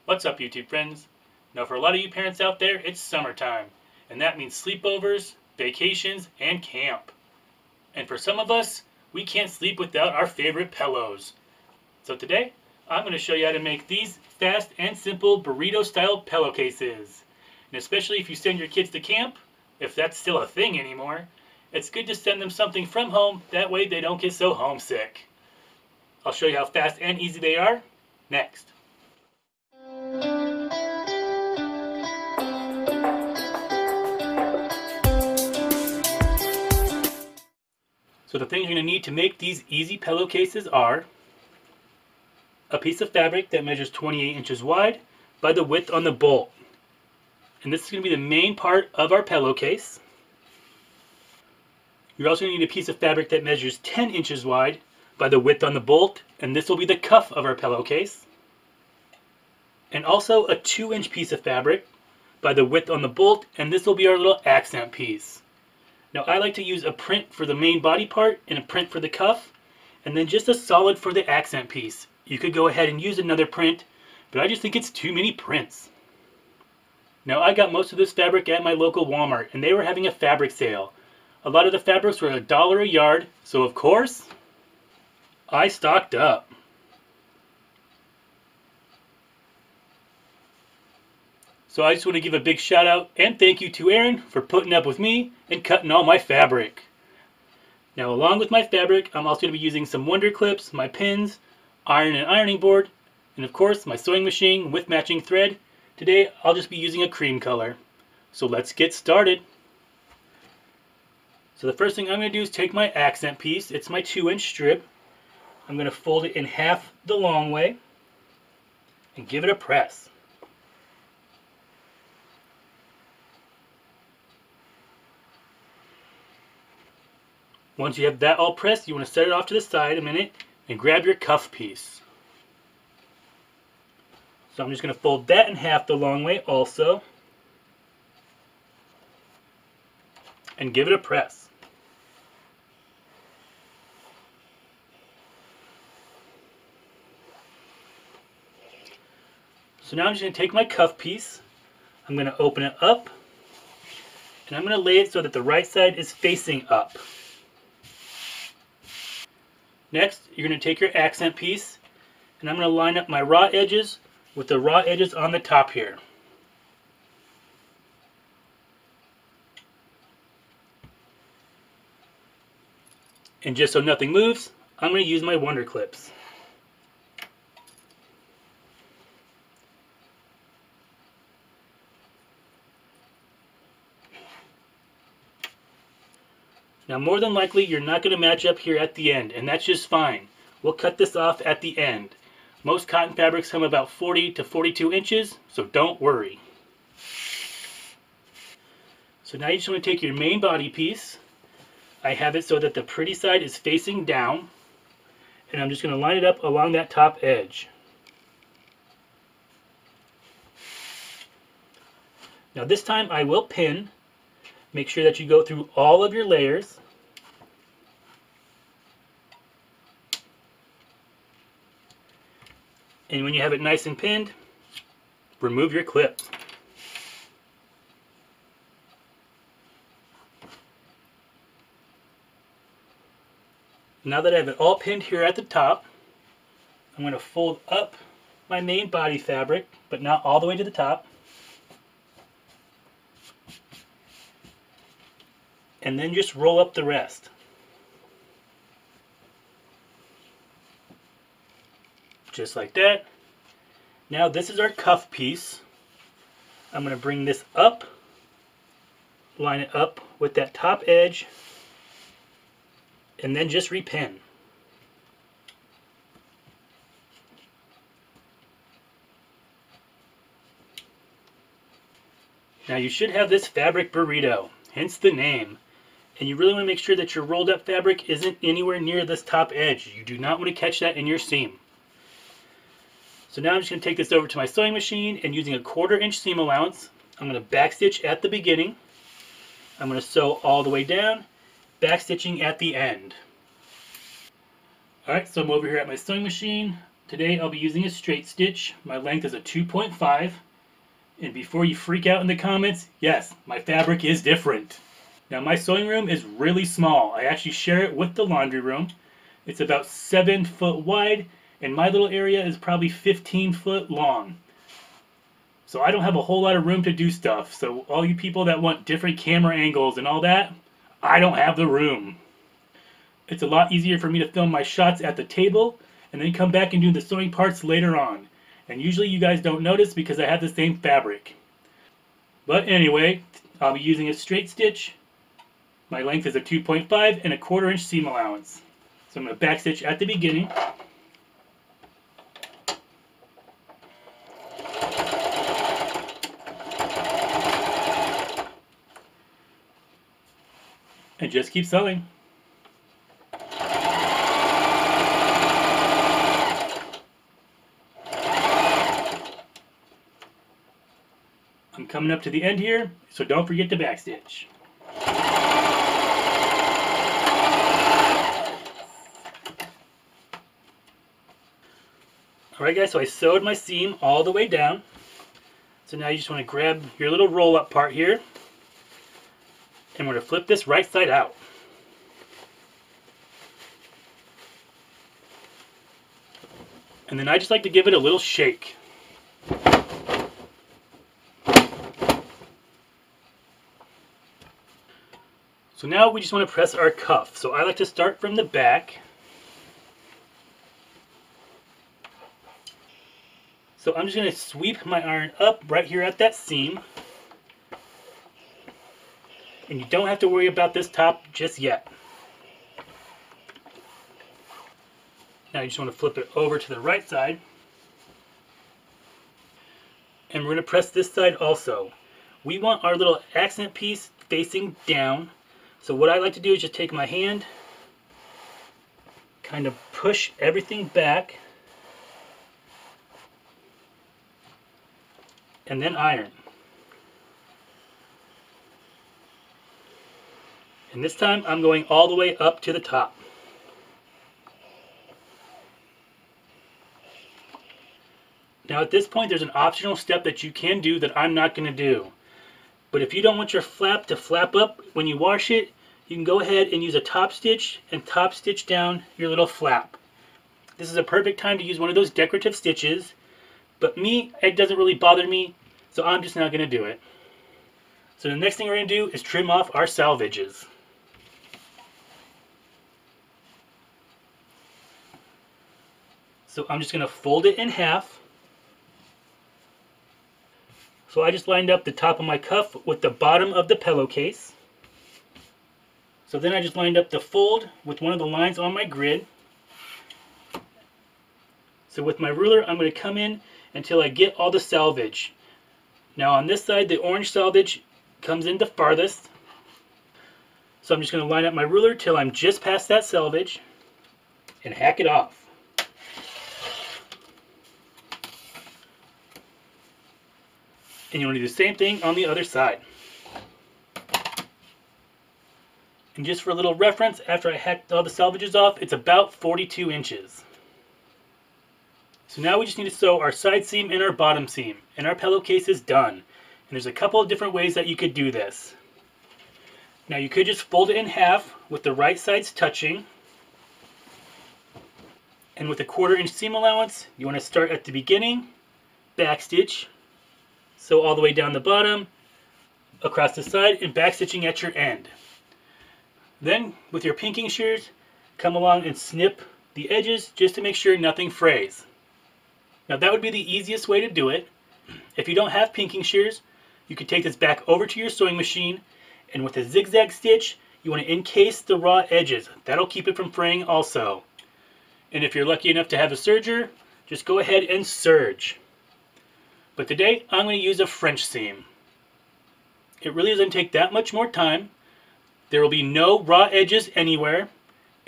What's up, YouTube friends? Now, for a lot of you parents out there, it's summertime, and that means sleepovers, vacations, and camp. And for some of us, we can't sleep without our favorite pillows. So today, I'm going to show you how to make these fast and simple burrito-style pillowcases. And especially if you send your kids to camp, if that's still a thing anymore, it's good to send them something from home, that way they don't get so homesick. I'll show you how fast and easy they are next. So the things you're going to need to make these easy pillowcases are a piece of fabric that measures 28 inches wide by the width on the bolt. And this is going to be the main part of our pillowcase. You're also going to need a piece of fabric that measures 10 inches wide by the width on the bolt, and this will be the cuff of our pillowcase. And also a 2-inch piece of fabric by the width on the bolt, and this will be our little accent piece. Now I like to use a print for the main body part and a print for the cuff, and then just a solid for the accent piece. You could go ahead and use another print, but I just think it's too many prints. Now I got most of this fabric at my local Walmart, and they were having a fabric sale. A lot of the fabrics were $1 a yard, so of course, I stocked up. So I just want to give a big shout out and thank you to Aaron for putting up with me and cutting all my fabric. Now along with my fabric, I'm also going to be using some wonder clips, my pins, iron and ironing board, and of course my sewing machine with matching thread. Today I'll just be using a cream color. So let's get started. So the first thing I'm going to do is take my accent piece. It's my 2-inch strip. I'm going to fold it in half the long way and give it a press. Once you have that all pressed, you want to set it off to the side a minute and grab your cuff piece. So I'm just going to fold that in half the long way also and give it a press. So now I'm just going to take my cuff piece, I'm going to open it up, and I'm going to lay it so that the right side is facing up. Next, you're going to take your accent piece, and I'm going to line up my raw edges with the raw edges on the top here. And just so nothing moves, I'm going to use my wonder clips. Now more than likely you're not going to match up here at the end, and that's just fine. We'll cut this off at the end. Most cotton fabrics come about 40 to 42 inches, so don't worry. So now you just want to take your main body piece. I have it so that the pretty side is facing down, and I'm just going to line it up along that top edge. Now this time I will pin. Make sure that you go through all of your layers. And when you have it nice and pinned, remove your clip. Now that I have it all pinned here at the top, I'm going to fold up my main body fabric, but not all the way to the top. And then just roll up the rest. Just like that. Now this is our cuff piece. I'm going to bring this up, line it up with that top edge, and then just repin. Now you should have this fabric burrito, hence the name. And you really want to make sure that your rolled up fabric isn't anywhere near this top edge. You do not want to catch that in your seam. So now I'm just going to take this over to my sewing machine, and using a 1/4 inch seam allowance, I'm going to backstitch at the beginning. I'm going to sew all the way down, backstitching at the end. Alright, so I'm over here at my sewing machine. Today I'll be using a straight stitch. My length is a 2.5. And before you freak out in the comments, yes, my fabric is different. Now my sewing room is really small. I actually share it with the laundry room. It's about 7 foot wide, and my little area is probably 15 foot long. So I don't have a whole lot of room to do stuff. So all you people that want different camera angles and all that, I don't have the room. It's a lot easier for me to film my shots at the table and then come back and do the sewing parts later on. And usually you guys don't notice because I have the same fabric. But anyway, I'll be using a straight stitch. My length is a 2.5 and a 1/4 inch seam allowance. So I'm going to backstitch at the beginning. And just keep sewing. I'm coming up to the end here, so don't forget to backstitch. Alright guys, so I sewed my seam all the way down. So now you just want to grab your little roll up part here, and we're going to flip this right side out. And then I just like to give it a little shake. So now we just want to press our cuff. So I like to start from the back. So I'm just going to sweep my iron up right here at that seam. And you don't have to worry about this top just yet. Now you just want to flip it over to the right side. And we're going to press this side also. We want our little accent piece facing down. So what I like to do is just take my hand, kind of push everything back, and then iron. And this time I'm going all the way up to the top. Now at this point there's an optional step that you can do that I'm not going to do. But if you don't want your flap to flap up when you wash it, you can go ahead and use a top stitch and top stitch down your little flap. This is a perfect time to use one of those decorative stitches, but me, it doesn't really bother me, so I'm just not going to do it. So the next thing we're going to do is trim off our salvages. So I'm just going to fold it in half. So I just lined up the top of my cuff with the bottom of the pillowcase. So then I just lined up the fold with one of the lines on my grid. So with my ruler, I'm going to come in until I get all the salvage. Now on this side, the orange salvage comes in the farthest. So I'm just going to line up my ruler till I'm just past that salvage and hack it off. And you want to do the same thing on the other side. And just for a little reference, after I hacked all the salvages off, it's about 42 inches. So now we just need to sew our side seam and our bottom seam. And our pillowcase is done. And there's a couple of different ways that you could do this. Now you could just fold it in half with the right sides touching. And with a 1/4 inch seam allowance, you want to start at the beginning, backstitch, sew all the way down the bottom, across the side, and backstitching at your end. Then, with your pinking shears, come along and snip the edges just to make sure nothing frays. Now that would be the easiest way to do it. If you don't have pinking shears, you could take this back over to your sewing machine, and with a zigzag stitch, you want to encase the raw edges. That'll keep it from fraying also. And if you're lucky enough to have a serger, just go ahead and serge. But today, I'm going to use a French seam. It really doesn't take that much more time. There will be no raw edges anywhere.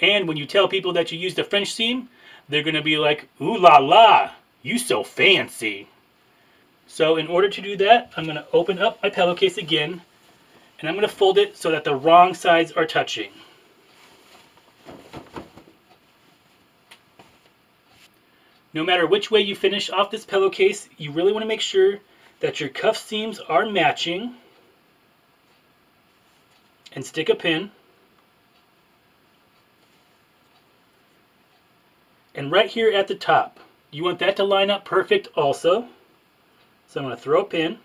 And when you tell people that you used a French seam, they're going to be like, ooh la la, you so fancy. So in order to do that, I'm going to open up my pillowcase again, and I'm going to fold it so that the wrong sides are touching. No matter which way you finish off this pillowcase, you really want to make sure that your cuff seams are matching. And stick a pin. And right here at the top, you want that to line up perfect also. So I'm going to throw a pin.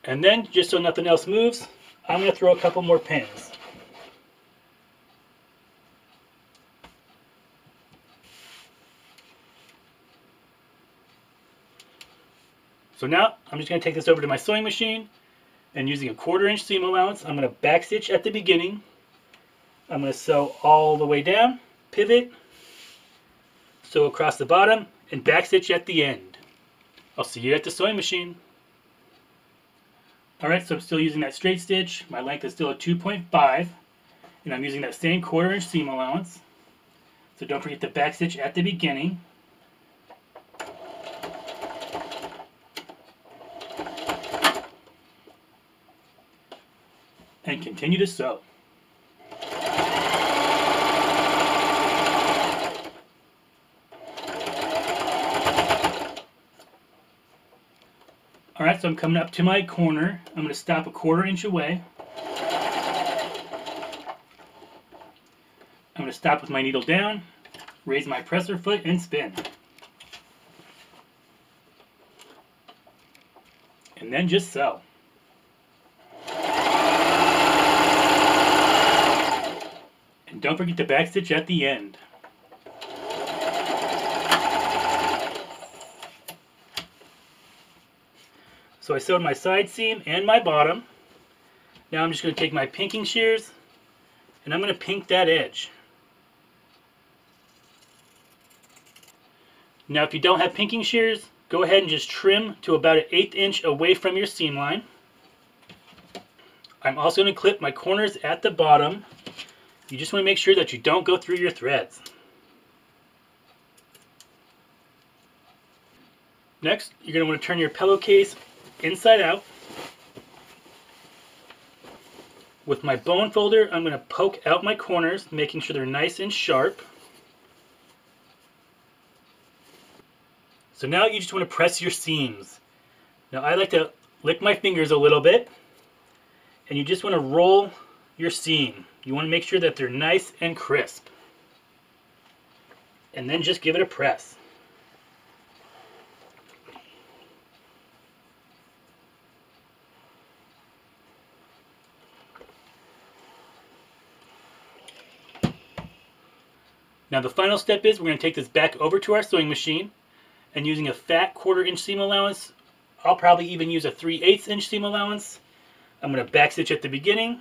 And then, just so nothing else moves, I'm going to throw a couple more pins. So now, I'm just going to take this over to my sewing machine, and using a 1/4 inch seam allowance, I'm going to backstitch at the beginning. I'm going to sew all the way down, pivot, sew across the bottom, and backstitch at the end. I'll see you at the sewing machine. Alright, so I'm still using that straight stitch. My length is still at 2.5, and I'm using that same 1/4 inch seam allowance. So don't forget to backstitch at the beginning. And continue to sew. Alright, so I'm coming up to my corner. I'm going to stop a 1/4 inch away. I'm going to stop with my needle down, raise my presser foot, and spin. And then just sew. And don't forget to backstitch at the end. So I sewed my side seam and my bottom. Now I'm just going to take my pinking shears and I'm going to pink that edge. Now if you don't have pinking shears, go ahead and just trim to about 1/8 inch away from your seam line. I'm also going to clip my corners at the bottom. You just want to make sure that you don't go through your threads. Next, you're going to want to turn your pillowcase inside out. With my bone folder, I'm going to poke out my corners, making sure they're nice and sharp. So now you just want to press your seams. Now I like to lick my fingers a little bit, and you just want to roll your seam. You want to make sure that they're nice and crisp. And then just give it a press. Now the final step is we're going to take this back over to our sewing machine, and using a fat 1/4 inch seam allowance, I'll probably even use a 3/8 inch seam allowance. I'm going to backstitch at the beginning.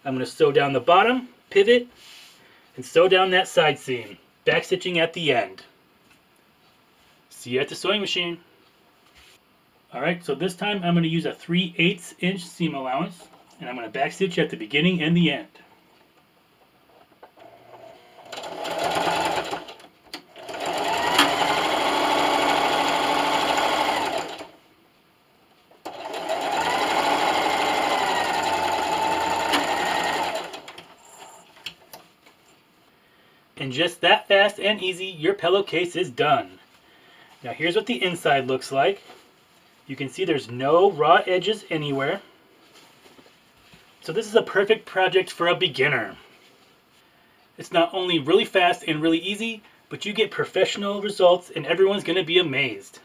I'm going to sew down the bottom, pivot, and sew down that side seam, backstitching at the end. See you at the sewing machine. Alright, so this time I'm going to use a 3/8 inch seam allowance, and I'm going to backstitch at the beginning and the end. And just that fast and easy, your pillowcase is done. Now here's what the inside looks like. You can see there's no raw edges anywhere. So this is a perfect project for a beginner. It's not only really fast and really easy, but you get professional results and everyone's going to be amazed.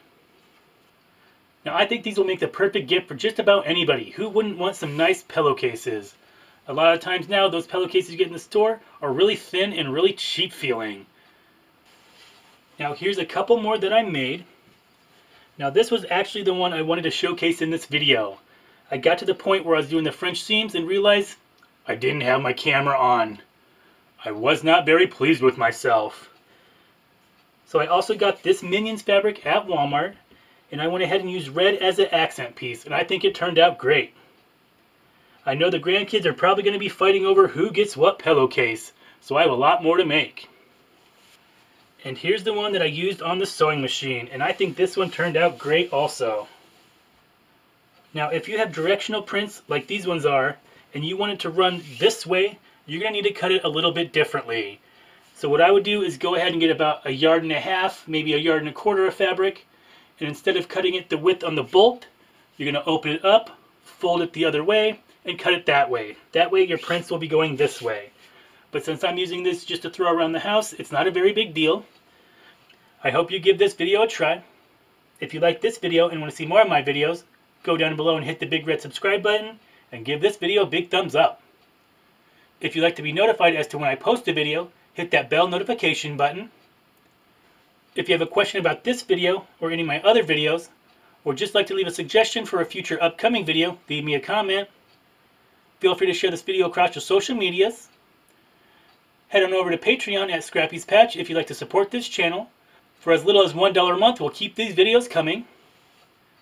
Now I think these will make the perfect gift for just about anybody. Who wouldn't want some nice pillowcases? A lot of times now, those pillowcases you get in the store are really thin and really cheap feeling. Now here's a couple more that I made. Now this was actually the one I wanted to showcase in this video. I got to the point where I was doing the French seams and realized I didn't have my camera on. I was not very pleased with myself. So I also got this Minions fabric at Walmart, and I went ahead and used red as an accent piece, and I think it turned out great. I know the grandkids are probably going to be fighting over who gets what pillowcase, so I have a lot more to make. And here's the one that I used on the sewing machine, and I think this one turned out great also. Now if you have directional prints like these ones are, and you want it to run this way, you're going to need to cut it a little bit differently. So what I would do is go ahead and get about 1.5 yards, maybe 1.25 yards of fabric, and instead of cutting it the width on the bolt, you're going to open it up, fold it the other way, and cut it that way. That way your prints will be going this way. But since I'm using this just to throw around the house, it's not a very big deal. I hope you give this video a try. If you like this video and want to see more of my videos, go down below and hit the big red subscribe button and give this video a big thumbs up. If you'd like to be notified as to when I post a video, hit that bell notification button. If you have a question about this video or any of my other videos, or just like to leave a suggestion for a future upcoming video, leave me a comment. Feel free to share this video across your social medias. Head on over to Patreon at Scrappy's Patch if you'd like to support this channel. For as little as $1 a month, we'll keep these videos coming.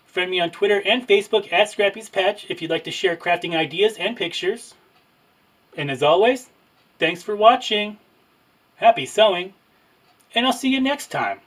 Friend me on Twitter and Facebook at Scrappy's Patch if you'd like to share crafting ideas and pictures. And as always, thanks for watching. Happy sewing, and I'll see you next time.